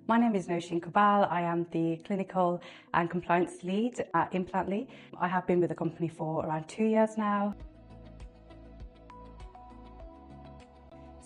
My name is Nosheen. I am the clinical and compliance lead at Implantly. I have been with the company for around 2 years now.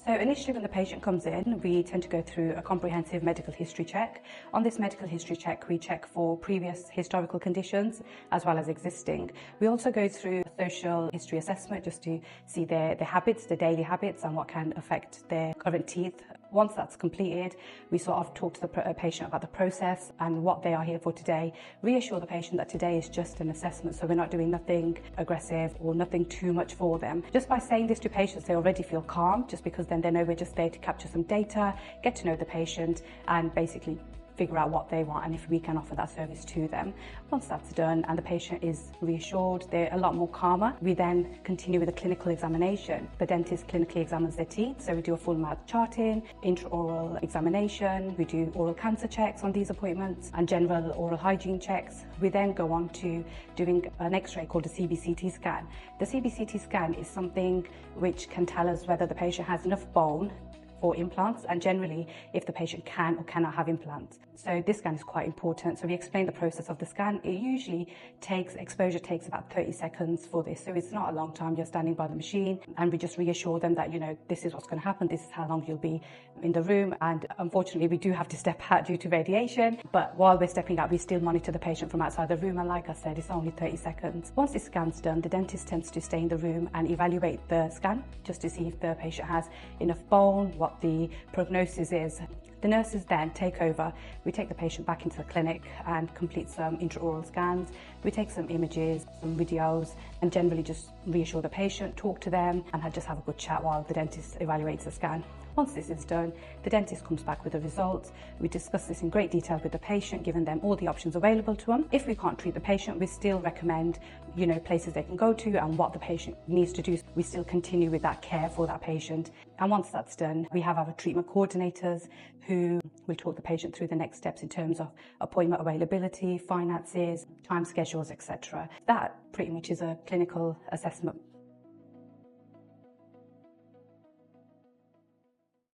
So initially when the patient comes in, we tend to go through a comprehensive medical history check. On this medical history check, we check for previous historical conditions as well as existing. We also go through a social history assessment just to see their habits, their daily habits, and what can affect their current teeth. Once that's completed, we sort of talk to the patient about the process and what they are here for today. Reassure the patient that today is just an assessment, so we're not doing nothing aggressive or nothing too much for them. Just by saying this to patients, they already feel calm, just because then they know we're just there to capture some data, get to know the patient, and basically figure out what they want and if we can offer that service to them. Once that's done and the patient is reassured, they're a lot more calmer. We then continue with a clinical examination. The dentist clinically examines their teeth, so we do a full mouth charting, intraoral examination, we do oral cancer checks on these appointments and general oral hygiene checks. We then go on to doing an x-ray called a CBCT scan. The CBCT scan is something which can tell us whether the patient has enough bone for implants, and generally if the patient can or cannot have implants. So this scan is quite important. So we explain the process of the scan. It usually exposure takes about 30 seconds for this. So it's not a long time. You're standing by the machine and we just reassure them that, this is what's going to happen. This is how long you'll be in the room. And unfortunately, we do have to step out due to radiation. But while we're stepping out, we still monitor the patient from outside the room. And like I said, it's only 30 seconds. Once the scan's done, the dentist tends to stay in the room and evaluate the scan just to see if the patient has enough bone, what the prognosis is. The nurses then take over. We take the patient back into the clinic and complete some intraoral scans. We take some images, some videos, and generally just reassure the patient, talk to them, and just have a good chat while the dentist evaluates the scan. Once this is done, the dentist comes back with the results. We discuss this in great detail with the patient, giving them all the options available to them. If we can't treat the patient, we still recommend, places they can go to and what the patient needs to do. We still continue with that care for that patient. And once that's done, we have our treatment coordinators who will talk the patient through the next steps in terms of appointment availability, finances, time schedules, etc. That pretty much is a clinical assessment